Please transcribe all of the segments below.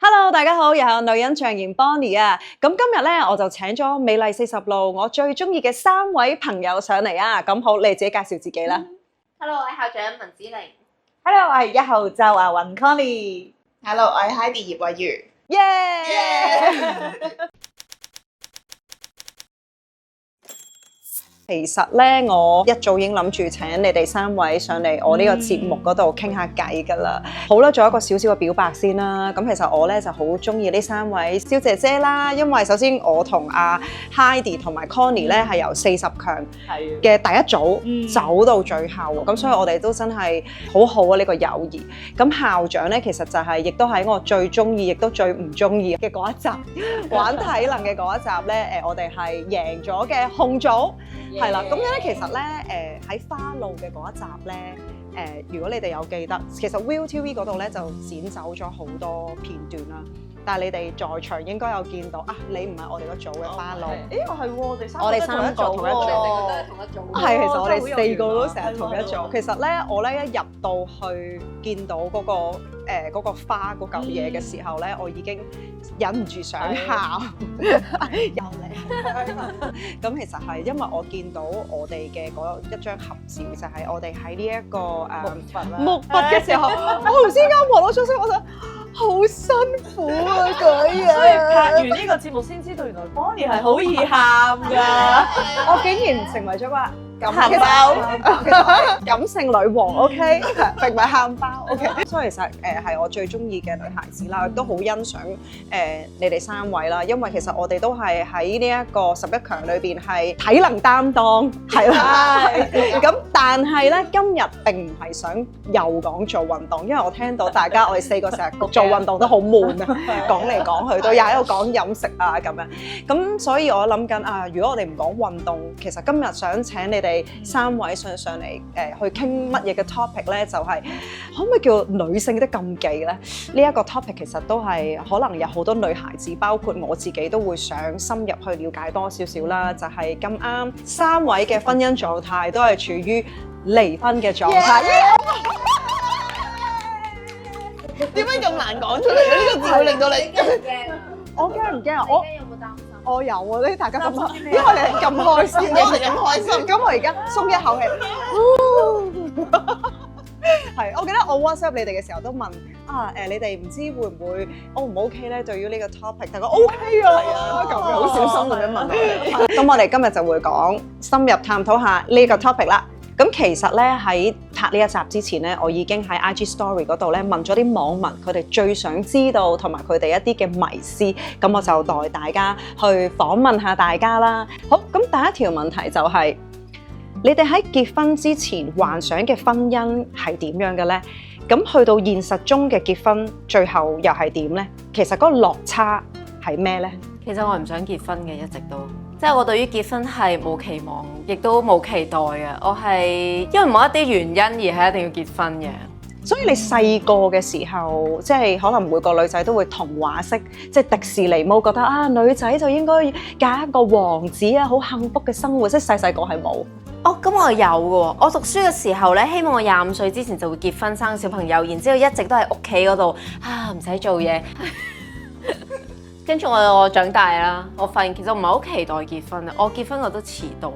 Hello， 大家好，又係女人象言 Bonnie 啊！咁今日咧，我就請咗美麗40路我最中意嘅3位朋友上嚟啊！咁好，你哋自己介紹自己啦。Hello， 我係校長文子玲。Hello， 我係1號就雲 Connie。Hello， 我係 Heidi 葉慧如。耶！其實咧，我一早已經諗住請你哋3位上嚟我呢個節目嗰度傾下偈㗎啦。好啦，做一個少少嘅表白先啦。咁其實我咧就好中意呢3位小姐姐啦，因為首先我同阿 Heidi 同埋 Connie 咧係由40強嘅第一組走到最後，咁所以我哋都真係好好啊呢個友誼。咁校長咧其實就係亦都喺我最中意，亦都最唔中意嘅嗰一集玩體能嘅嗰一集咧，我哋係贏咗嘅紅組。係啦，咁樣咧，其實咧，喺花路嘅嗰一集咧，如果你哋有記得，其實 ViuTV 嗰度咧就剪走咗好多片段啦。但係你哋在場應該有見到啊，你唔係我哋個組嘅花路。我哋三個同一組，我哋3個同一組。係，其實我哋4個都成日同一組。其實咧，我咧一入到去見到嗰個花嗰嚿嘢嘅時候咧，我已經忍唔住想喊。又嚟。咁其實係因為我見到我哋嘅嗰一張合照，就係我哋喺呢一個木筏嘅時候，我頭先啱望到出聲，我就好辛苦啊嗰日。所以拍完呢個節目先知道，原來 Bonnie 係好易喊㗎。我竟然成為咗個感性女王 ，OK， 並唔係喊包 ，OK。所以其實係我最中意嘅女孩子啦，亦都好欣賞你哋3位啦，因為其實我哋都係喺呢一個11強裏邊係體能擔當，係啦。咁但係咧，今日並唔係想又講做運動，因為我聽到大家我哋4個成日做運動都好悶啊，講嚟講去都又喺度講飲食啊咁樣。咁所以我諗緊啊，如果我哋唔講運動，其實今日想請你哋3位上嚟去傾乜嘢嘅 topic 咧，就係可唔可以叫女性的禁忌咧？呢一個 topic 其實都係可能有好多女孩子，包括我自己都會想深入去了解多少少啦。就係咁啱3位嘅婚姻狀態都係處於離婚嘅狀態。點解咁難講出嚟嘅？呢個字會令到你我驚唔驚啊？我有冇擔心？我有啊！呢大家咁，因為你係咁開心，我係咁開心，咁我而家鬆一口氣。係，我記得我 WhatsApp 你哋嘅時候都問啊，你哋唔知會唔會 O 唔 OK 咧？對於呢個 topic， 但係我 OK 啊，咁樣好小心咁樣問我。咁我哋今日就會講深入探討下呢個 topic 啦。咁其實咧喺拍呢一集之前咧，我已經喺 IG Story 嗰度咧問咗啲網民佢哋最想知道同埋佢哋一啲嘅迷思，咁我就代大家去訪問下大家啦。好，咁第一條問題就係，你哋喺結婚之前幻想嘅婚姻係點樣嘅咧？咁去到現實中嘅結婚，最後又係點咧？其實嗰個落差係咩咧？其實我係唔想結婚嘅，一直都，即係我對於結婚係冇期望，亦都冇期待嘅。我係因為某一啲原因而係一定要結婚嘅。所以你細個嘅時候，即係可能每個女仔都會童話式，即係迪士尼冇覺得啊，女仔就應該嫁一個王子啊，好幸福嘅生活，即係細個係冇。哦，咁我有嘅喎。我讀書嘅時候咧，希望我25歲之前就會結婚生小朋友，然之後一直都喺屋企嗰度啊，唔使做嘢。跟住我長大啦，我發現其實我唔係好期待結婚啊！我結婚我都遲到。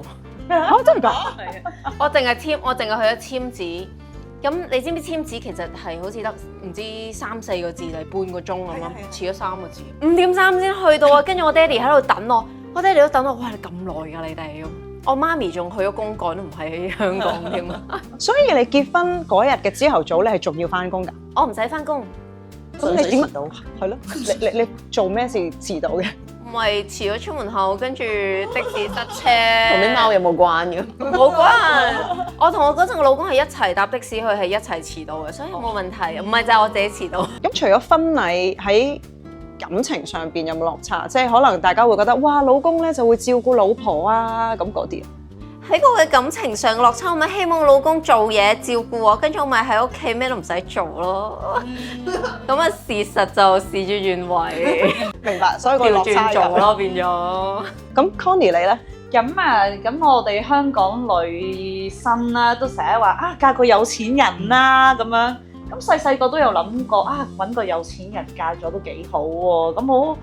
真係㗎？我淨係去咗簽紙。咁你知唔知簽紙其實係好似得唔知3-4個字定半個鐘咁咯？遲咗3個字。5點3先去到啊！跟住我爹哋喺度等我，我爹哋都等我，哇！你咁耐㗎你哋咁。我媽咪仲去咗公幹，都唔喺香港添啊！所以你結婚嗰日嘅朝頭早，你係仲要返工㗎？我唔使返工。咁你點遲到？係咯，你做咩事遲到嘅？唔係遲咗出門口，跟住的士塞車。同啲貓有冇關嘅？冇關。我同我嗰陣個老公係一齊搭的士去，係一齊遲到嘅，所以冇問題。唔係就係我自己遲到。咁除咗婚禮喺感情上邊有冇落差？即係可能大家會覺得哇，老公咧就會照顧老婆啊，咁嗰啲。喺我嘅感情上落差，我咪希望老公做嘢照顧我，跟住我咪喺屋企咩都唔使做咯。咁啊，事實就事與願違。明白，所以個落差做咯變咗。咁 Connie 你咧？咁我哋香港女生啦，都成日話啊嫁個有錢人啦咁樣。咁細個都有諗過啊，揾個有錢人嫁咗都幾好喎。咁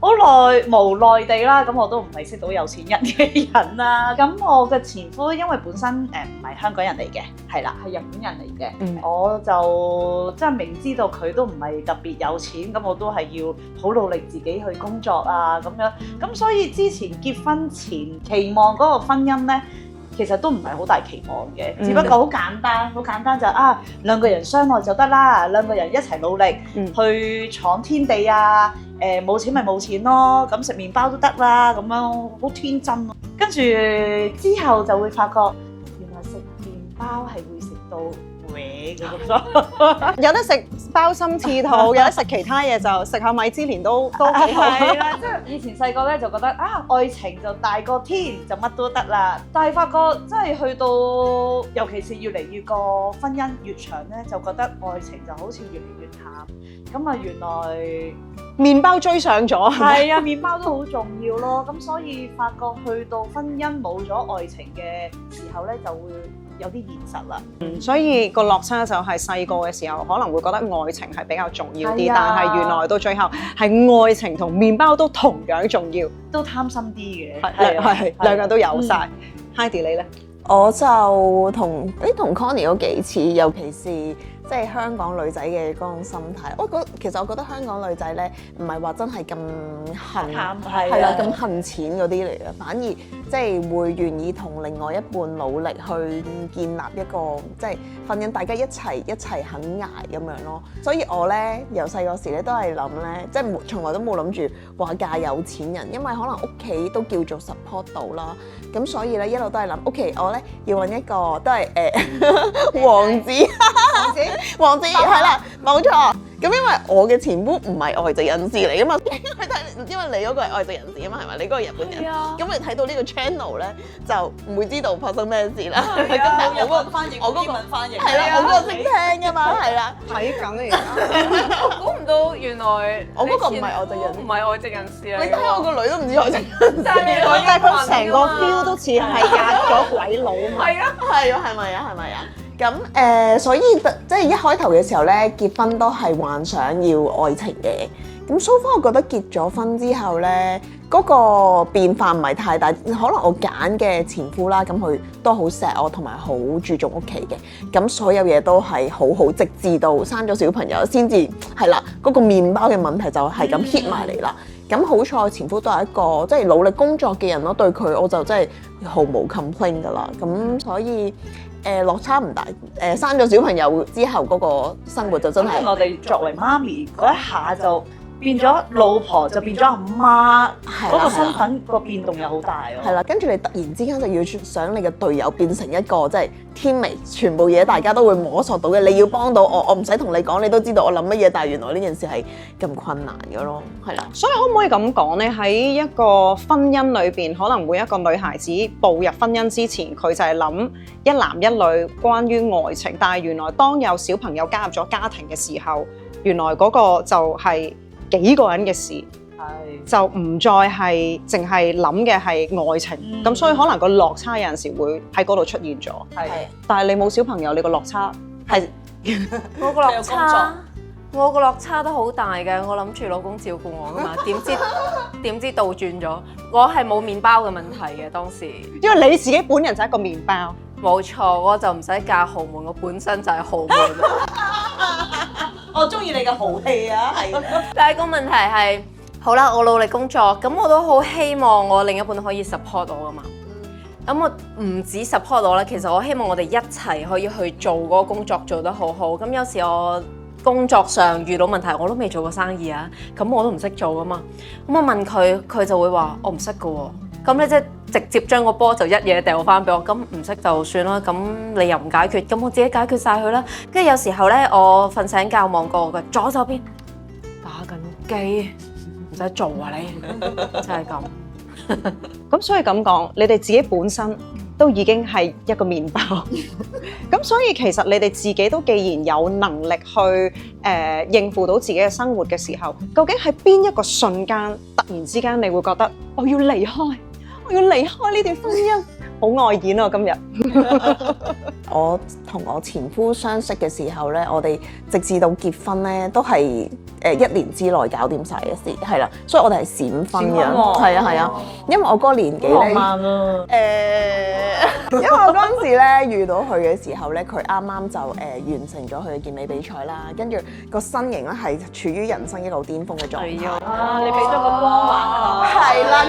好耐無奈地啦，咁我都唔係識到有錢人嘅人啦。咁我嘅前夫因為本身唔係香港人嚟嘅，係啦，係日本人嚟嘅。我就真係明知道佢都唔係特別有錢，咁我都係要好努力自己去工作啊咁樣。咁所以之前結婚前期望嗰個婚姻咧，其實都唔係好大期望嘅，只不過好簡單就兩個人相愛就得啦，兩個人一齊努力去闖天地啊！冇錢咪冇錢咯，咁食麵包都得啦，咁樣好天真咯。跟住之後就會發覺，原來食麵包係會食到歪嘅咁。有得食包心刺肚，有得食其他嘢就食下米芝蓮都幾好。係啦，即係以前細個咧就覺得愛情就大過天，就乜都得啦。但係發覺真係去到，尤其是越嚟越個婚姻越長咧，就覺得愛情就好似越嚟越淡。咁啊，原來麵包追上咗，係啊，麵包都好重要咯。咁所以發覺去到婚姻冇咗愛情嘅時候咧，就會有啲現實啦。所以個落差就係細個嘅時候可能會覺得愛情係比較重要啲，但係原來到最後係愛情同麵包都同樣重要，都貪心啲嘅，係兩個都有晒。Heidi 你咧？我就同 Connie 嗰幾次，尤其是即係香港女仔嘅嗰種心態。其實我覺得香港女仔咧，唔係話真係咁恨，係啦，咁恨錢嗰啲嚟嘅，反而即係會願意同另外一半努力去建立一個即係婚姻，大家一齊肯捱咁樣咯。所以我咧由細個時咧都係諗咧，即係從來都冇諗住話嫁有錢人，因為可能屋企都叫做 support 到啦。咁所以咧一路都係諗，OK，我咧要揾一個都係王子係啦，冇錯。咁因為我嘅前夫唔係外籍人士嚟噶嘛，因為你嗰個係外籍人士啊嘛，係咪？你嗰個係日本人，咁你睇到呢個 channel 咧，就唔會知道發生咩事啦。咁有個翻譯，我嗰個文翻譯，係啦，我嗰個識聽噶嘛，係啦。睇緊而家，估唔到原來我嗰個唔係外籍人，唔係外籍人士啊！你睇我個女都唔知外籍人士，但係佢成個 feel 都似係壓咗鬼佬啊嘛。係啊，係咪啊？咁所以即係一開頭嘅時候咧，結婚都係幻想要愛情嘅。咁 so far 我覺得結咗婚之後咧，嗰個變化唔係太大。可能我揀嘅前夫啦，咁佢都好錫我，同埋好注重屋企嘅。咁所有嘢都係好好，直至到生咗小朋友先至係啦。嗰個麵包嘅問題就係咁 hit 埋嚟啦。咁好彩前夫都係一個即係努力工作嘅人咯，對佢我就真係毫無 complain 噶啦。咁所以落差唔大。生咗小朋友之後嗰個生活就真係我哋作為媽咪嗰一下就變咗老婆，就變咗阿媽，嗰個身份個變動又好大喎。係啦，跟住你突然之間就要想你嘅隊友變成一個即係天微，全部嘢大家都會摸索到嘅。你要幫到我，我唔使同你講，你都知道我諗乜嘢。但係原來呢件事係咁困難嘅咯，係啦。所以可唔可以咁講呢？喺一個婚姻裏邊，可能每一個女孩子步入婚姻之前，佢就係諗一男一女關於愛情。但係原來當有小朋友加入咗家庭嘅時候，原來嗰個就係幾個人嘅事，就唔再係淨係諗嘅係愛情。咁所以可能個落差有陣時會喺嗰度出現咗。但係你冇小朋友，你個落差係我個落差都好大嘅。我諗住老公照顧我噶嘛，點知倒轉咗。我係冇麵包嘅問題嘅當時，因為你自己本人就係一個麵包。冇錯，我就唔使嫁豪門，我本身就係豪門。我中意你嘅豪氣啊！係，但係個問題係，好啦，我努力工作，咁我都好希望我另一半可以 support 我噶嘛。咁我唔止 support 我啦，其實我希望我哋一齊可以去做嗰個工作做得好好。咁有時我工作上遇到問題，我都未做過生意啊，咁我都唔識做噶嘛。咁我問佢，佢就會話我唔識噶喎。咁你即係直接將個波就一嘢掉翻俾我，咁唔識就算啦。咁你又唔解決，咁我自己解決晒佢啦。跟住有時候咧，我瞓醒覺望過我嘅左手邊打緊機，唔使做啊你，真係咁。咁所以咁講，你哋自己本身都已經係一個麵包。咁所以其實你哋自己都既然有能力去應付到自己嘅生活嘅時候，究竟係邊一個瞬間突然之間你會覺得我要離開呢段婚姻，好愛演啊今日。我同我前夫相識嘅時候咧，我哋直至到結婚咧都係1年之內搞掂晒嘅事，係啦，所以我哋係閃婚嘅，係啊係啊，因為我嗰個年紀咧，浪漫啊！因為我嗰陣時咧遇到佢嘅時候咧，佢啱啱就完成咗佢嘅健美比賽啦，跟住個身形咧係處於人生一個巔峰嘅狀態。啊，你俾咗個光環啊！係啦，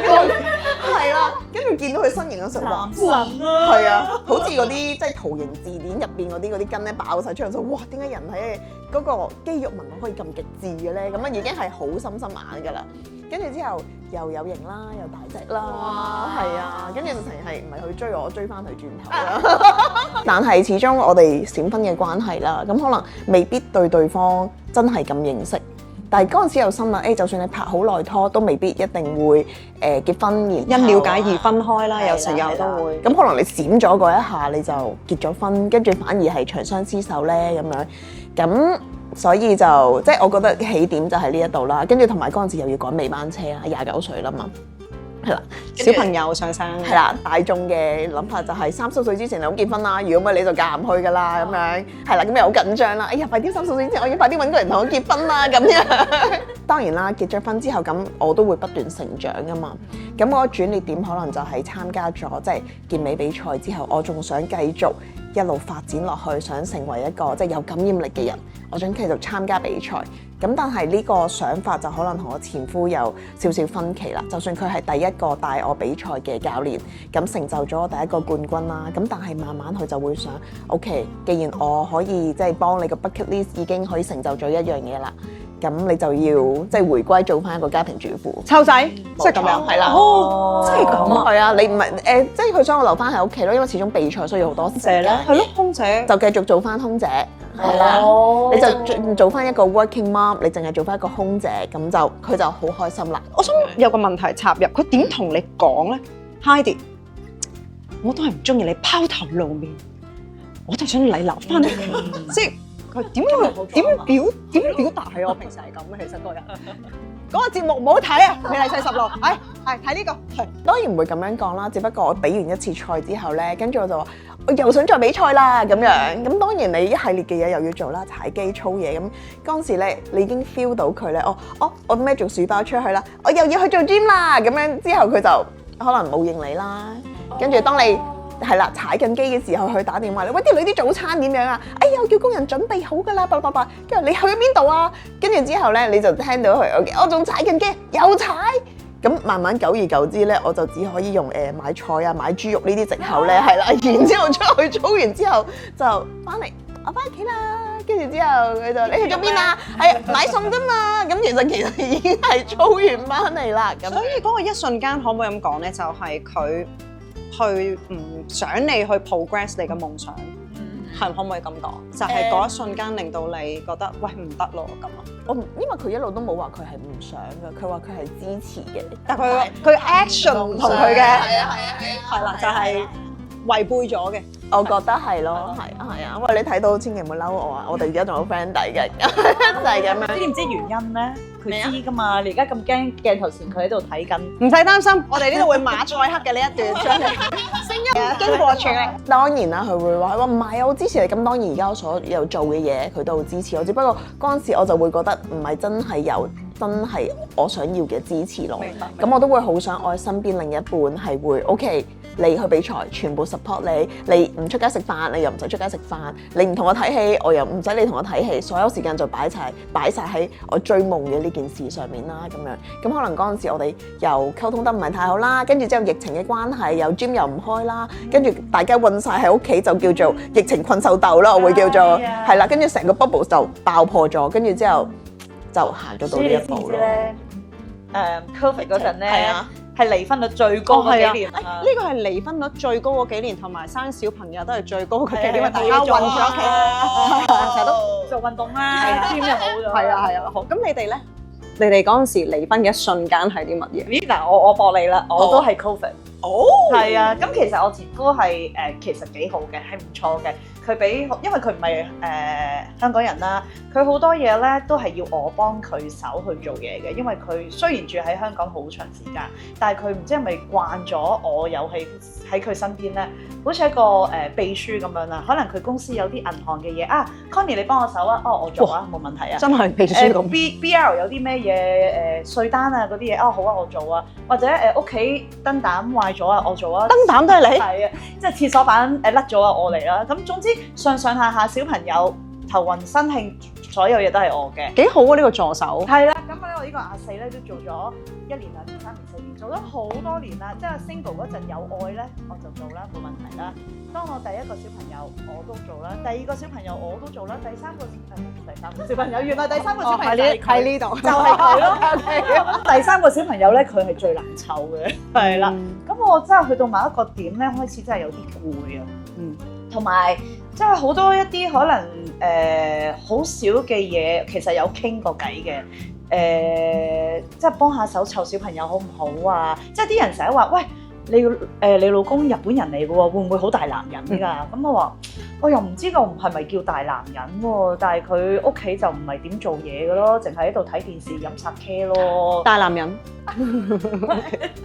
係啦，跟住見到佢身形嗰時候，哇！神啊！係啊，好似嗰啲即係圖形字典入邊嗰啲筋咧爆晒出嚟，就哇！點解人體嗰個肌肉紋路可以咁極致嘅咧？咁啊已經係好深眼㗎啦。跟住之後又有型啦，又大隻啦，係啊，跟住直情係唔係佢追我追翻佢轉頭啦。但係始終我哋閃婚嘅關係啦，咁可能未必對對方真係咁認識。但係嗰陣時有心諗，就算你拍好耐拖，都未必一定會結婚，因了解而分開啦，有時候都會。咁可能你閃咗嗰一下，你就結咗婚，跟住反而係長相廝守咧咁樣。咁所以就即係我覺得起點就係呢一度啦。跟住同埋嗰陣時又要趕尾班車啦，29歲啦嘛。係啦，小朋友上生係啦，大眾嘅諗法就係30歲之前就好結婚啦，如果唔係你就嫁唔去㗎啦咁樣，係啦，咁又好緊張啦，哎呀，快啲30歲之前，我要快啲揾個人同我結婚啦咁樣。當然啦，結咗婚之後咁我都會不斷成長㗎嘛，咁我轉捩點可能就係參加咗即係健美比賽之後，我仲想繼續一路發展落去，想成為一個即係有感染力嘅人，我想繼續參加比賽。咁但係呢個想法就可能同我前夫有少少分歧啦。就算佢係第一個帶我比賽嘅教練，咁成就咗我第一個冠軍啦。咁但係慢慢佢就會想 ，OK， 既然我可以即係幫你個 bucket list 已經可以成就咗一樣嘢啦，咁你就要即係回歸做翻一個家庭主婦。湊仔，即係咁樣，係啦。哦，真係咁啊！係啊，你唔係即係佢想我留翻喺屋企咯，因為始終比賽需要好多時間。係咯，空姐就繼續做翻空姐。係啦，你就做翻一個 working mom，你淨係做翻一個空姐，咁就佢就好開心啦。我想有個問題插入，佢點同你講咧 ？Heidi，我都係唔中意你拋頭露面，我就想你留翻嚟。即係佢點表達係我平時係咁嘅，其實個人。嗰個節目唔好睇啊！你係40路，係睇呢個係。當然唔會咁樣講啦，只不過我比完一次賽之後咧，跟住我就話我又想再比賽啦咁樣。咁當然你一系列嘅嘢又要做啦，踩機操嘢咁。嗰陣時咧，你已經 feel 到佢咧，我孭住書包出去啦，我又要去做 gym 啦。咁樣之後佢就可能冇應你啦。跟住當你係啦，踩緊機嘅時候，佢打電話你，喂，啲女啲早餐點樣啊？哎呀，我叫工人準備好㗎啦，叭。跟住你去咗邊度啊？跟住之後咧，你就聽到佢，我仲踩緊機，又踩。咁慢慢久而久之咧，我就只可以用買菜啊、買豬肉呢啲藉口咧，係啦。然之後出去操完之後就翻嚟，我翻屋企啦。跟住之後佢就你去咗邊啊？係買餸啫嘛。咁其實已經係操完翻嚟啦。咁所以嗰個一瞬間可唔可以咁講咧？就係佢去唔想你去 progress 你嘅夢想，係可唔可以咁講？就係嗰一瞬間令到你覺得喂唔得咯咁啊！因為佢一路都冇話佢係唔想嘅，佢話佢係支持嘅，但佢 action 唔同佢嘅，係啦，就係違背咗嘅。我覺得係咯，係啊，喂，你睇到千祈唔好嬲我啊！我哋而家仲有 friend 底嘅，就係咁樣。知唔知原因咧？佢知噶嘛？你而家咁驚鏡頭前佢喺度睇緊，唔使擔心，我哋呢度會馬賽克嘅呢一段將你聲音經過處理。當然啦，佢會話唔係啊，我支持你。咁當然而家我所有做嘅嘢，佢都好支持我。只不過嗰陣時我就會覺得唔係真係我想要嘅支持咯。咁我都會好想我身邊另一半係會 OK。你去比賽，全部 support 你。你唔出街食飯，你又唔使出街食飯。你唔同我睇戲，我又唔使你同我睇戲。所有時間就擺晒喺我追夢嘅呢件事上面啦。咁樣咁可能嗰陣時我哋又溝通得唔係太好啦。跟住之後疫情嘅關係，又 gym 又唔開啦。跟住大家韞晒喺屋企，就叫做疫情困獸鬥啦。我會叫做係啦。跟住成個 bubble 就爆破咗。跟住之後就行咗到呢一步咯。Covid 嗰陣咧。係離婚率最高嗰幾年，呢個係離婚率最高嗰幾年，同埋生小朋友都係最高嗰幾年，因為大家韞住屋企，成日都做運動啦，gym又好咗。係啊，好。咁你哋咧？你哋嗰陣時離婚嘅一瞬間係啲乜嘢？咦嗱，我駁你啦，我都係 Covid。哦，係啊，咁其實我前夫係其實幾好嘅，係唔錯嘅。佢俾，因為佢唔係香港人啦，佢好多嘢咧都係要我幫佢手去做嘢嘅，因為佢雖然住喺香港好長時間，但係佢唔知係咪慣咗我有喺佢身邊咧，好似一個秘書咁樣啦。可能佢公司有啲銀行嘅嘢啊 ，Connie 你幫我手啊，我做啊，冇問題啊。真係秘書咁。BL 有啲咩嘢稅單啊嗰啲嘢，好啊我做啊，或者屋企燈膽壞咗啊，我做啊。燈膽都係你？係啊，即係廁所板甩咗啊，我嚟啦。咁總之上下小朋友頭暈身興，所有嘢都係我嘅。幾好啊呢個助手。係啦，咁咧我呢個阿四咧都做咗1年、2年、3年、4年，做咗好多年啦。即係 single 嗰陣有愛咧，我就做啦，冇問題啦。當我第一個小朋友我都做啦，第二個小朋友我都做啦，第三個小朋友，原來第三個小朋友喺呢度，就係佢咯。第三個小朋友咧，佢係最難湊嘅，係啦。咁我真係去到某一個點咧，開始真係有啲攰啊。同埋即係好多一啲可能好少嘅嘢，其實有傾過偈嘅。即係幫下手湊小朋友好唔好啊？即係啲人成日話喂。你老公日本人嚟嘅喎，會唔會好大男人㗎？咁我話我又唔知道係咪叫大男人喎，但係佢屋企就唔係點做嘢嘅咯，淨係喺度睇電視飲茶 K 咯。大男人。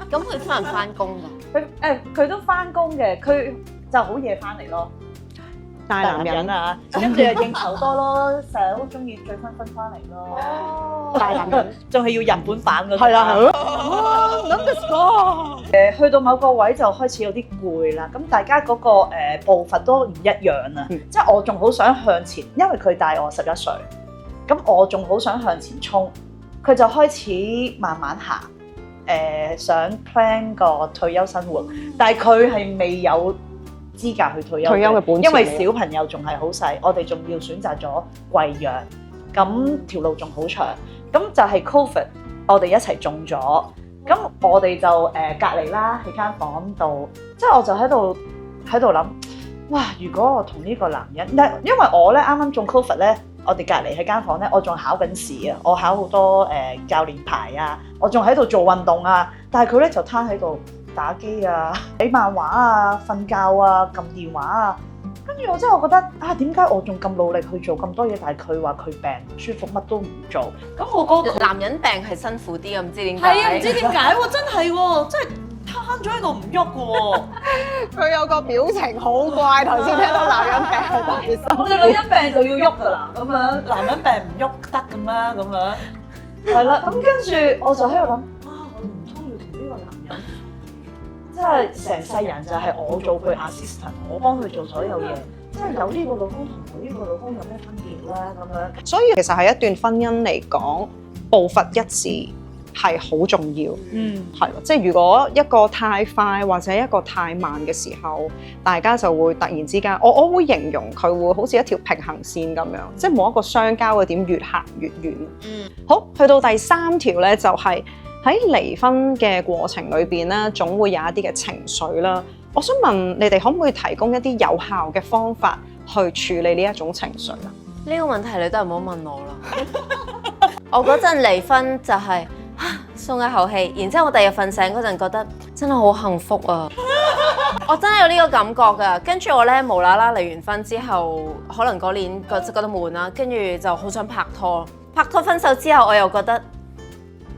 咁佢翻唔翻工㗎？佢都翻工嘅，佢就好夜翻嚟咯。大男人啊，跟住又應酬多咯，成日好中意醉醺醺翻嚟咯。大男人仲係要日本版嗰啲。係啦，係咯。諗去到某個位就開始有啲攰啦，咁大家嗰個步伐都唔一樣啊。即係我仲好想向前，因為佢大我11歲，咁我仲好想向前衝，佢就開始慢慢行。想 plan 個退休生活，但係佢係未有資格去退休嘅本錢，因為小朋友仲係好細，我哋仲要選擇咗貴養，咁條路仲好長，咁就係 Covid，我哋一齊中咗，咁我哋就隔離啦喺間房度，即係我就喺度諗，哇！如果我同呢個男人，因為我咧啱啱中 Covid 咧。我哋隔離喺間房咧，我仲考緊試啊！我考好多教練牌啊，我仲喺度做運動啊，但係佢咧就攤喺度打機啊、睇漫畫啊、瞓覺啊、撳電話啊，跟住我真係覺得啊，點解我仲咁努力去做咁多嘢，但係佢話佢病唔舒服，乜都唔做，咁我嗰個男人病係辛苦啲啊，唔知點解。係啊，唔知點解喎，真係喎，真係攤咗喺度唔喐嘅喎。佢有個表情好怪，頭先聽到男人病係特別辛苦。我哋女人病就要喐㗎啦，咁樣男人病唔喐得咁啦，咁樣係啦。咁跟住我就喺度諗，我唔通要同呢個男人，即係成世人就係我做佢 assistant， 我幫佢做所有嘢，即係有呢個老公同冇呢個老公有咩分別咧？咁樣。所以其實係一段婚姻嚟講，步伐一致係好重要，係咯，即係如果一個太快或者一個太慢嘅時候，大家就會突然之間，我會形容佢會好似一條平行線咁樣，即係冇一個相交嘅點，越行越遠。好，去到第3條咧，就係喺離婚嘅過程裏邊咧，總會有一啲嘅情緒啦。我想問你哋可唔可以提供一啲有效嘅方法去處理呢一種情緒啊？呢個問題你都係唔好問我啦。我嗰陣離婚就係鬆一口氣，然之後我第二日瞓醒嗰陣覺得真係好幸福啊！我真係有呢個感覺㗎。跟住我咧無啦啦離完婚之後，可能嗰年覺得悶啦，跟住就好想拍拖。拍拖分手之後，我又覺得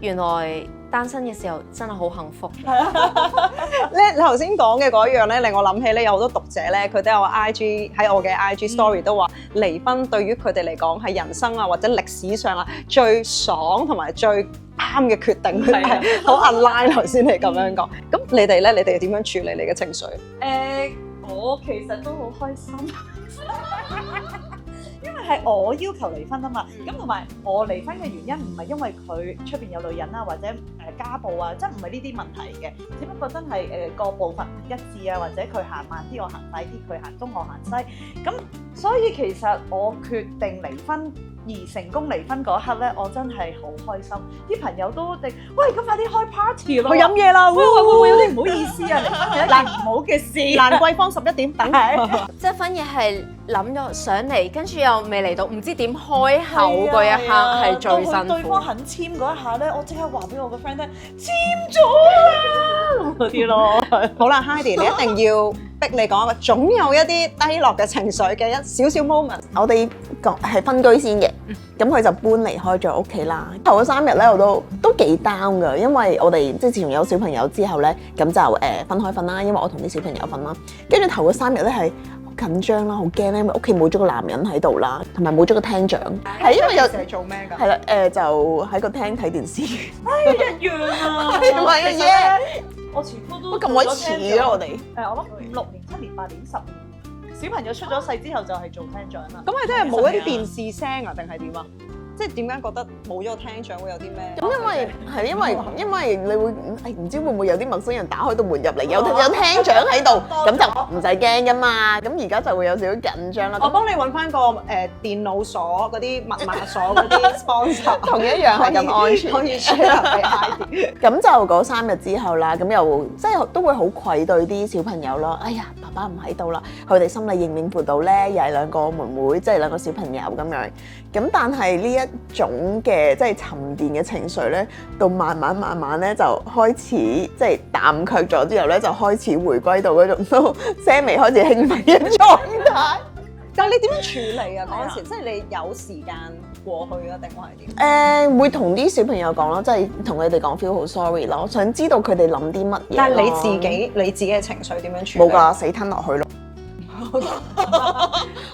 原來單身嘅時候真係好幸福。你頭先講嘅嗰樣咧，令我諗起咧有好多讀者咧，佢都有 IG 喺我嘅 IG story 都話離婚對於佢哋嚟講係人生啊或者歷史上啊最爽同埋最啱嘅決定，係好 align 頭先你咁樣講。咁你哋咧，你哋點樣處理你嘅情緒？我其實都好開心。因為係我要求離婚啊嘛，咁同埋我離婚嘅原因唔係因為佢出邊有女人啊，或者家暴啊，即係唔係呢啲問題嘅，只不過真係個步伐唔一致啊，或者佢行慢啲我行快啲，佢行東我行西，咁所以其實我決定離婚而成功離婚嗰一刻咧，我真係好開心。啲朋友都定喂，咁快啲開 party 咯，去飲嘢啦，會唔會有啲唔好意思啊？離婚係一件唔好嘅事。蘭桂坊11點等。即係反而係諗咗上嚟，跟住又未嚟到，唔知點開口嗰一刻係最辛苦。對方肯簽嗰一下咧，我即刻話俾我個 friend 聽，簽咗啦咁嗰啲咯。好啦，Heidi，你一定要逼你講一個，總有一啲低落嘅情緒嘅一少少 moment。我哋係分居先嘅，咁佢就搬離開咗屋企啦。頭嗰3日咧，我都幾 down 噶，因為我哋即係自從有小朋友之後咧，咁就分開瞓啦，因為我同啲小朋友瞓啦。跟住頭嗰3日咧係好緊張啦，好驚咧，因為屋企冇咗個男人喺度啦，同埋冇咗個廳長。係因為有係做咩㗎？係啦，就喺個廳睇電視。一樣啊，唔係嘅嘢，我前夫都咁鬼遲啊！我哋我諗5、6年、7年、8年、10年，小朋友出咗世之後就係做廳長啦。咁係真係冇一啲電視聲啊，定係點啊？即係點解覺得冇咗個廳長會有啲咩？咁因為你會唔知會唔會有啲陌生人打開道門入嚟，有廳長喺度，咁就唔使驚噶嘛。咁而家就會有少少緊張啦。我幫你揾翻個電腦鎖嗰啲密碼鎖嗰啲 sponsor，同一樣係咁安全，可以 share 俾 Heidi。咁就嗰3日之後啦，咁又即係都會好愧對啲小朋友咯。哎呀，爸爸唔喺度啦，佢哋心理應唔應付到咧？又係2個妹妹，即係2個小朋友咁樣。咁但係呢一種嘅即係沉澱嘅情緒咧，到慢慢咧就開始即係淡卻咗之後咧，就開始回歸到嗰種都些微開始興奮嘅狀態。但係你點樣處理啊？嗰陣時即係你有時間過去啊，定係點？會同啲小朋友講咯，即係同佢哋講 feel 好 sorry 咯，我想知道佢哋諗啲乜嘢。但係你自己嘅情緒點樣處理？冇㗎，死吞落去咯。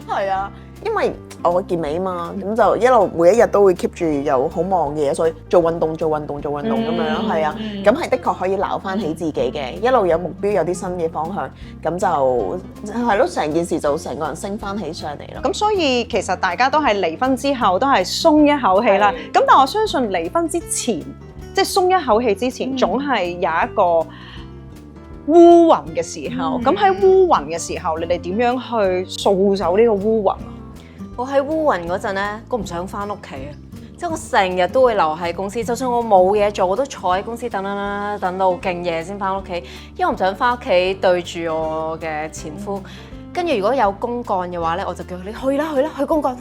係啊，因為我健美啊嘛，咁就一路每一日都會 keep 住有好忙嘅嘢，所以做運動咁樣，係啊，咁係的確可以撈翻起自己嘅，一路有目標，有啲新嘅方向，咁就係咯，成件事就成個人升翻起上嚟咯。咁所以其實大家都係離婚之後都係鬆一口氣啦。咁但我相信離婚之前，即係鬆一口氣之前，總係有一個烏雲嘅時候。咁喺烏雲嘅時候，你哋點樣去掃走呢個烏雲啊？我喺烏雲嗰陣咧，我唔想翻屋企啊！即係我成日都會留喺公司，就算我冇嘢做，我都坐喺公司等到勁夜先翻屋企，因為我唔想翻屋企對住我嘅前夫。跟住如果有公幹嘅話咧，我就叫佢你去啦去公幹，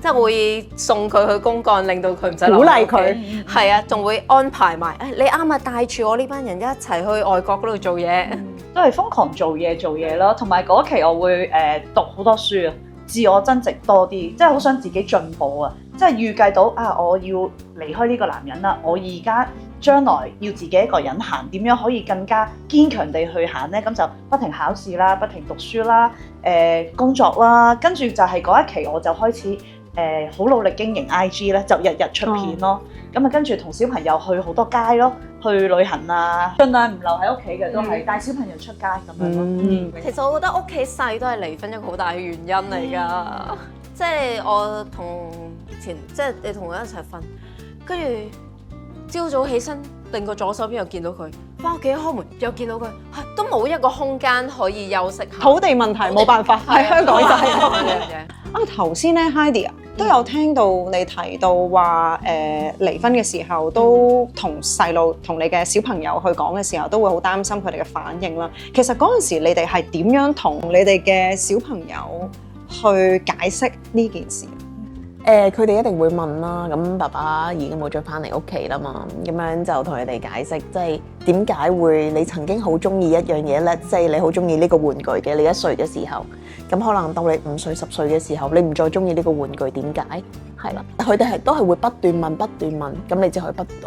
即係我會送佢去公幹，令到佢唔使鼓勵佢。係啊，仲會安排埋你啱啊，帶住我呢班人一齊去外國嗰度做嘢，都係瘋狂做嘢咯。同埋嗰期我會讀好多書啊。自我增值多啲，即係好想自己進步啊！即係預計到啊，我要離開呢個男人啦，我而家將來要自己一個人行，點樣可以更加堅強地去行呢？咁就不停考試啦，不停讀書啦，工作啦，跟住就係嗰一期我就開始好努力經營 IG 咧，就日日出片咯。咁啊，跟住同小朋友去好多街咯，去旅行啊，盡量唔留喺屋企嘅都係帶小朋友出街咁樣咯。其實我覺得屋企細都係離婚一個好大嘅原因嚟㗎。即係我同即係你同我一齊瞓，跟住朝早起身，另個左手邊又見到佢，翻屋企一開門又見到佢，都冇一個空間可以休息下。土地問題冇辦法，喺香港就係咁樣嘢。頭先咧 Heidi 啊，都有聽到你提到話離婚嘅時候，都同細路同你嘅小朋友去講嘅時候，都會好擔心佢哋嘅反應啦。其實嗰陣時你哋係點樣同你哋嘅小朋友去解釋呢件事？佢哋一定會問啦，咁爸爸已經冇再翻嚟屋企啦嘛，咁樣就同佢哋解釋，即係點解會你曾經好中意一樣嘢咧，即係你好中意呢個玩具嘅，你1歲嘅時候，咁可能到你5歲、10歲嘅時候，你唔再中意呢個玩具，點解？係啦，佢哋都係會不斷問，咁你就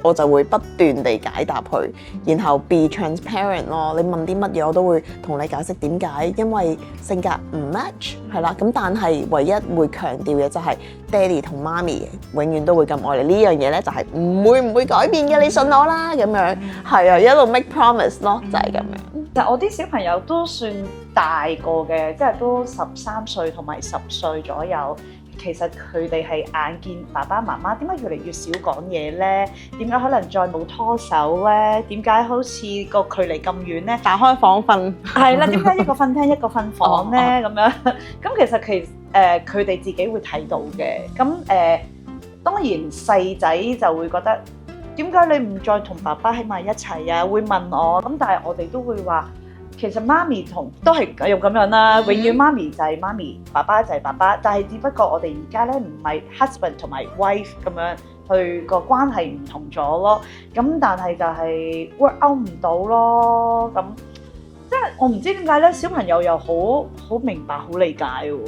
我就會不斷地解答佢，然後 be transparent 咯。你問啲乜嘢我都會同你解釋點解，因為性格唔 match 係啦。咁但係唯一會強調嘅就係爹哋同媽咪永遠都會咁愛你，呢樣嘢咧就係唔會改變嘅，你信我啦咁樣。係啊，一路 make promise 咯，就係咁樣。其實我啲小朋友都算大個嘅，即係都13歲同埋10歲左右。其實佢哋係眼見爸爸媽媽點解越嚟越少講嘢咧？點解可能再冇拖手咧？點解好似個距離咁遠咧？打開房瞓係啦，點解一個瞓廳一個瞓房咧？咁樣咁其實佢哋自己會睇到嘅。咁當然細仔就會覺得點解你唔再同爸爸喺埋一齊啊？會問我咁，但係我哋都會話。其實媽咪同都係繼續咁樣啦，永遠媽咪就係媽咪，爸爸就係爸爸，但係只不過我哋而家咧唔係 husband 同埋 wife 咁樣，佢個關係唔同咗咯。咁但係就係 work out 唔到咯。咁即係我唔知點解咧，小朋友又好明白、好理解喎。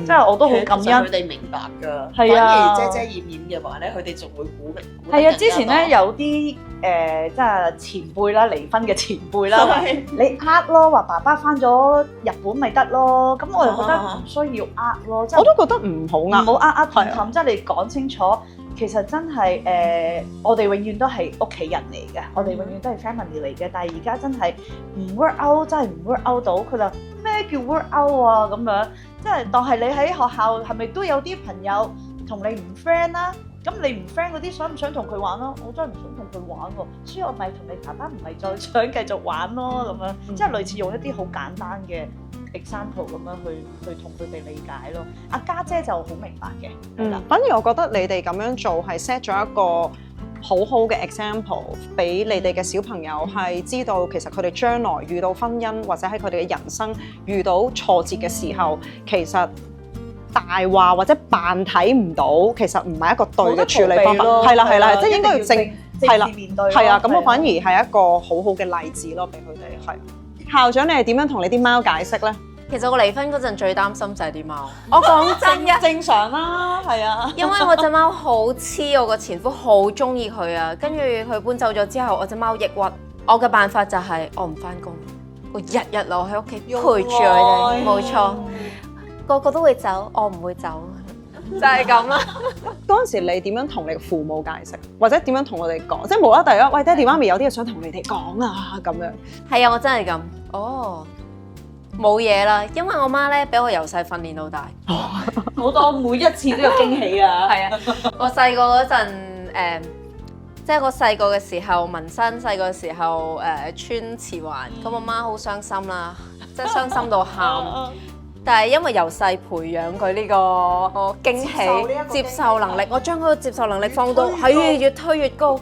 即係我都好感恩。佢哋明白㗎，係啊，反而遮遮掩掩嘅話咧，佢哋仲會估得係啊，之前咧有啲即係前輩啦，離婚嘅前輩啦，話你咯，話爸爸翻咗日本咪得咯，咁我又覺得唔需要咯，即係我都覺得唔好唔好氹氹，即係你講清楚，其實真係我哋永遠都係屋企人嚟嘅，我哋永遠都係 family 嚟嘅，但係而家真係唔 work out，真係唔 work out 到，佢就咩叫 work out 啊咁樣，即係當係你喺學校係咪都有啲朋友同你唔 friend 啦？咁你唔 friend 嗰啲想唔想同佢玩咯？我真係唔想同佢玩喎，所以我咪同你爸爸唔係再想繼續玩咯咁樣，即係類似用一啲好簡單嘅 example 咁樣去同佢哋理解咯。阿家姐就好明白嘅，反而我覺得你哋咁樣做係 set 咗一個好好嘅 example 俾你哋嘅小朋友，係知道其實佢哋將來遇到婚姻或者喺佢哋嘅人生遇到挫折嘅時候，其實大話或者扮睇唔到，其實唔係一個對嘅處理方法。係啦，即係應該要正面對。係啊，咁我反而係一個好好嘅例子咯，俾佢哋。係校長，你係點樣同你啲貓解釋咧？其實我離婚嗰陣最擔心就係啲貓。我講真嘅，正常啦，係啊。因為我隻貓好黐我個前夫，好中意佢啊。跟住佢搬走咗之後，我隻貓抑鬱。我嘅辦法就係我唔翻工，我日日留喺屋企陪住佢哋。冇錯。個個都會走，我唔會走，就係咁啦。嗰陣時你點樣同你嘅父母解釋，或者點樣同我哋講？即係無啦啦突然間，喂，爹哋媽咪有啲嘢想同你哋講啊咁樣。係啊，我真係咁。哦，冇嘢啦，因為我媽咧俾我由細訓練到大。好多每一次都有驚喜啊！係啊，我細個嗰陣即係我細個嘅時候紋身，細個嘅時候穿臍環，咁我媽好傷心啦，即係傷心到喊。但係因為由細培養佢呢個驚喜接受能力，我將嗰個接受能力放到係越推越高，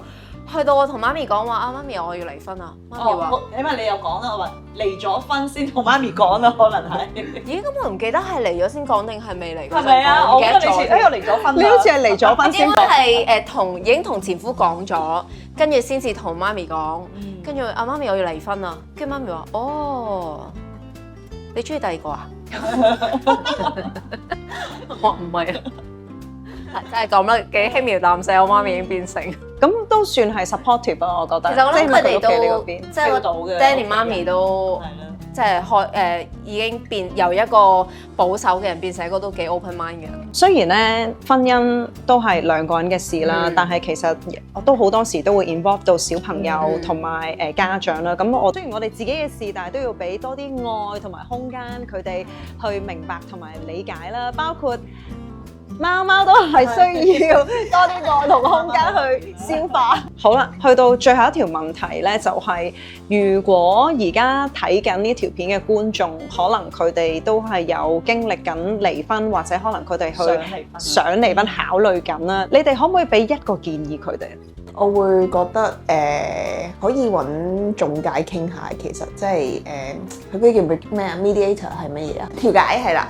去到我同媽咪講話啊，媽咪我要離婚啊！媽咪話，起碼你有講啦，我話離咗婚先同媽咪講啦，可能係。咦？咁我唔記得係離咗先講定係未離？係咪啊？我記得你我離咗婚，你好似係離咗婚先講。應該係已經同前夫講咗，跟住先至同媽咪講，跟住阿媽咪我要離婚啊！跟住媽咪話：哦，你中意第二個啊？我唔係啊，真係咁啦，幾輕描淡寫，我媽咪已經變成咁都算係 supportive 啊，我覺得。其實我諗佢哋都即係我爹哋媽咪都即係已經變由一個保守嘅人變成一個都幾 open mind 嘅人。雖然咧婚姻都係兩個人嘅事啦，但係其實都好多時都會 involve 到小朋友同埋家長啦。咁雖然我哋自己嘅事，但係都要俾多啲愛同埋空間佢哋去明白同埋理解啦。包括貓貓都係需要多啲愛同空間去消化。好啦，去到最後一條問題咧，就係如果而家睇緊呢條片嘅觀眾，可能佢哋都係有經歷緊離婚，或者可能佢哋去想離婚考慮緊啦。你哋可唔可以俾一個建議佢哋？我會覺得可以揾中介傾下，其實即係佢嗰叫咩啊 ？mediator 係乜嘢啊？調解係啦。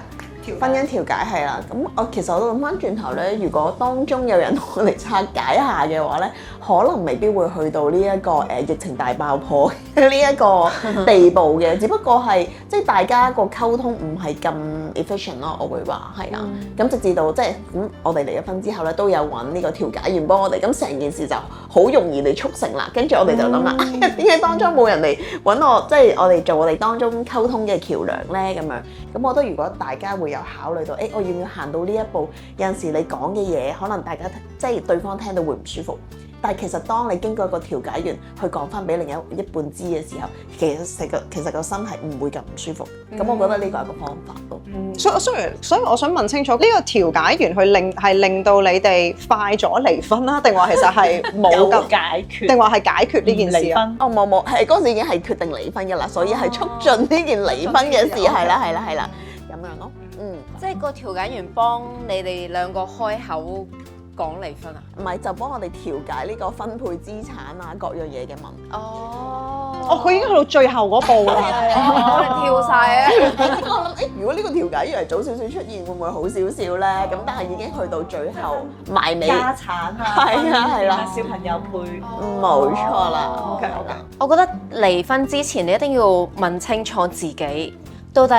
婚姻調解係啦，咁其實我都諗翻轉頭咧，如果當中有人同我嚟拆解下嘅話咧，可能未必會去到呢一個疫情大爆破呢一個地步嘅，只不過係即係大家個溝通唔係咁 efficient 咯，我會話係啊。咁直至到即係咁，我哋離咗婚之後咧，都有揾呢個調解員幫我哋，咁成件事就好容易地促成啦。跟住我哋就諗啦，點解當中冇人嚟揾我，即係我哋做我哋當中溝通嘅橋梁咧？咁樣，咁我覺得如果大家會有考慮到，我要唔要行到呢一步？有陣時你講嘅嘢，可能大家即係對方聽到會唔舒服。但係其實當你經過一個調解員去講翻俾另一半知嘅時候，其實個心係唔會咁唔舒服。咁我覺得呢個係一個方法咯。所以我想問清楚，呢個調解員去令到你哋快咗離婚啦，定話其實係冇咁解決，定話係解決呢件事啊？冇，係嗰時已經係決定離婚㗎啦，所以係促進呢件離婚嘅事，係啦，咁樣咯。即係個調解員幫你哋兩個開口講離婚啊？唔係就幫我哋調解呢個分配資產啊各樣嘢嘅問題。哦，佢已經去到最後嗰步啦。我哋跳晒啊！我諗如果呢個調解原來早少少出現，會唔會好少少咧？咁但係已經去到最後埋尾。家產啊，係啊係啦小朋友配，冇錯啦。OK。我覺得離婚之前你一定要問清楚自己，到底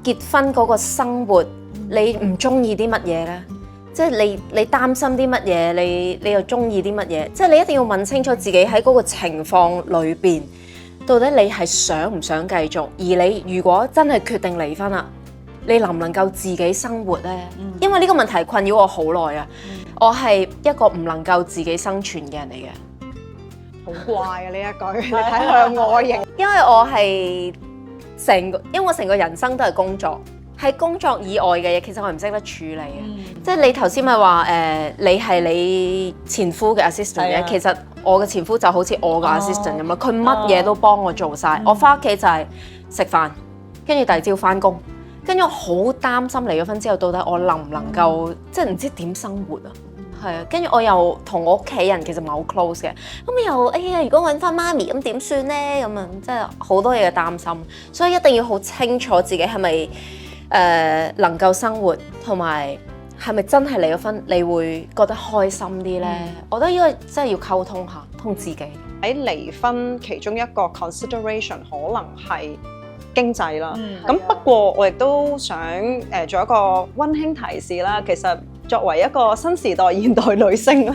結婚嗰個生活你唔中意啲乜嘢咧？即係你擔心啲乜嘢，你又中意啲乜嘢？即係你一定要問清楚自己喺嗰個情況裏邊，到底你係想唔想繼續？而你如果真係決定離婚啦，你能唔能夠自己生活呢？因為呢個問題困擾我好耐啊！我係一個唔能夠自己生存嘅人嚟嘅。好怪啊！呢一句，你睇佢外形。因為我係因為我成個人生都係工作，喺工作以外嘅嘢，其實我唔識得處理嘅。即係你頭先咪話你係你前夫嘅 assistant 嘅，其實我嘅前夫就好似我嘅 assistant 咁咯，佢乜嘢都幫我做晒。我翻屋企就係食飯，跟住第二朝翻工，跟住我好擔心離咗婚之後，到底我能唔能夠即係唔知點生活啊？係啊，跟住我又同我屋企人其實唔係好 close 嘅，咁又哎呀，如果揾翻媽咪咁點算呢？咁啊，即係好多嘢嘅擔心，所以一定要好清楚自己係咪能夠生活，同埋係咪真係離咗婚，你會覺得開心啲呢？我覺得呢個真係要溝通下，同自己。喺離婚其中一個 consideration 可能係經濟啦。咁不過我亦都想做一個溫馨提示啦，其實作為一個新時代現代女性咧，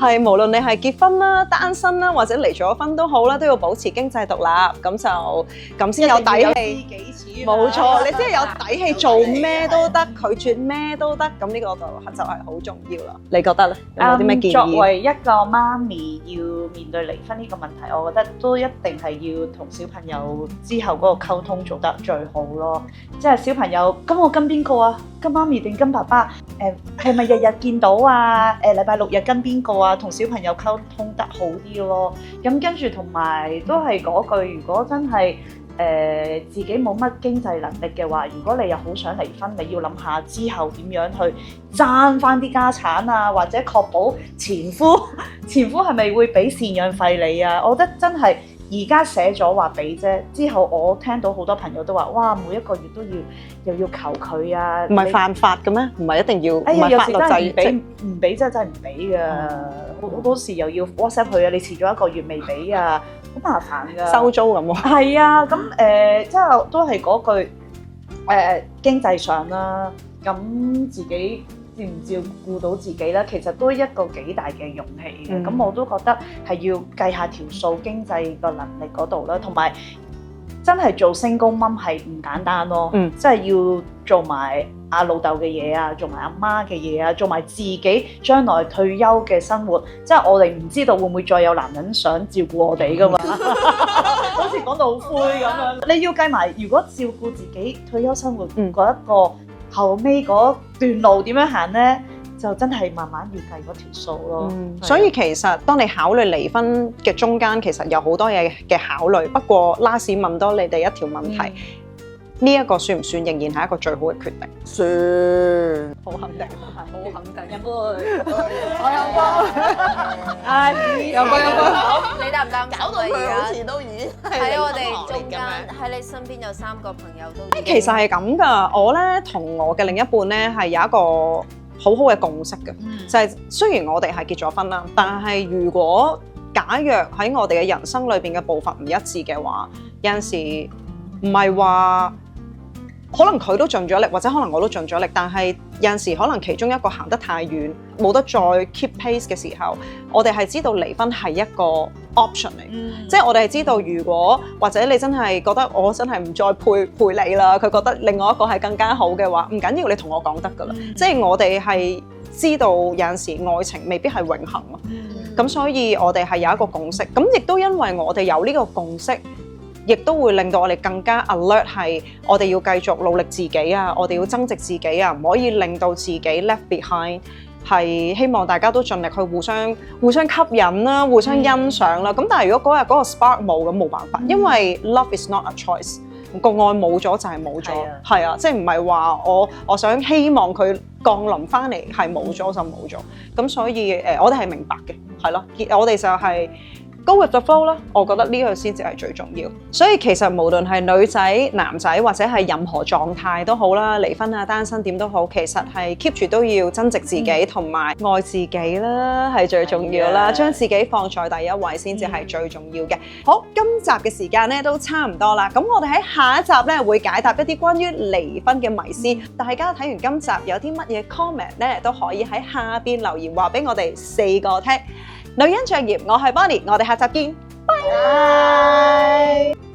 係無論你係結婚啦、單身啦，或者離咗婚都好啦，都要保持經濟獨立，咁先有底氣。冇錯，你先有底氣做咩都得，拒絕咩都得，咁呢個就係好重要啦。你覺得咧？有冇啲咩建議？作為一個媽咪要面對離婚呢個問題，我覺得都一定係要同小朋友之後嗰個溝通做得最好咯。即係小朋友，咁我跟邊個啊？跟媽咪定跟爸爸？係咪日日見到啊？禮拜六日跟邊個啊？同小朋友溝通得好啲咯。咁跟住同埋都係嗰句，如果真係自己冇乜經濟能力嘅話，如果你又好想離婚，你要諗下之後點樣去爭翻啲家產啊，或者確保前夫係咪會俾贍養費你啊？我覺得真係而家寫咗話俾啫，之後我聽到好多朋友都話，哇，每一個月都又要求佢啊，唔係犯法嘅咩？唔係一定要，唔哎呀，係法律有時真係制唔俾真係唔俾㗎，好多時又要 WhatsApp 佢啊，你遲咗一個月未俾啊，好麻煩㗎。收租咁喎。係啊，咁即係都係嗰句經濟上啦，咁自己照唔照顧到自己咧，其實都一個幾大嘅勇氣嘅。咁我都覺得係要計下條數，經濟個能力嗰度啦，同埋真係做single mom係唔簡單咯。即係要做埋阿老豆嘅嘢啊，做埋阿媽嘅嘢啊，做埋自己將來退休嘅生活。即係我哋唔知道會唔會再有男人想照顧我哋噶嘛？好似講到好灰咁樣。你要計埋，如果照顧自己退休生活嗰一個後尾嗰段路點樣行呢？就真係慢慢要計嗰條數咯。所以其實當你考慮離婚嘅中間，其實有好多嘢嘅考慮。不過 last 問多你哋一條問題，呢一個算唔算仍然係一個最好嘅決定？算，好肯定，好肯定。飲杯，我有杯，有杯。你擔唔擔心？搞到佢好似都已經喺我哋中間，喺你身邊有3個朋友都。其實係咁㗎，我咧同我嘅另一半咧係有一個好好嘅共識嘅，就係雖然我哋係結咗婚啦，但係如果假若喺我哋嘅人生裏邊嘅步伐唔一致嘅話，有陣時唔係話可能佢都盡咗力，或者可能我都盡咗力，但係有陣時可能其中一個行得太遠，冇得再 keep pace 嘅時候，我哋係知道離婚係一個 option 嚟，即係我哋係知道如果或者你真係覺得我真係唔再配你啦，佢覺得另外一個係更加好嘅話，唔緊要，你同我講得㗎啦，即係我哋係知道有陣時愛情未必係永恆咯，咁所以我哋係有一個共識，咁亦都因為我哋有呢個共識。亦都會令到我哋更加 alert， 係我哋要繼續努力自己啊，我哋要增值自己啊，唔可以令到自己 left behind。係希望大家都盡力去互相吸引啦，互相欣賞啦。咁但係如果嗰日嗰個 spark 冇，咁冇辦法，因為 love is not a choice。個愛冇咗就係冇咗，係啊，即係唔係話我想希望佢降臨翻嚟係冇咗就冇咗，咁所以我哋係明白嘅，係咯，我哋就係Go with the flow 啦，我覺得呢個先至係最重要。所以其實無論係女仔、男仔或者係任何狀態都好啦，離婚啊、單身點都好，其實係 keep 住都要增值自己同埋愛自己啦，係最重要啦。將自己放在第一位先至係最重要嘅。好，今集嘅時間咧都差唔多啦，咁我哋喺下一集咧會解答一啲關於離婚嘅迷思。大家睇完今集有啲乜嘢 comment 咧，都可以喺下邊留言話俾我哋4個聽。女人著業，我係 Bonnie，我哋下集見，拜拜。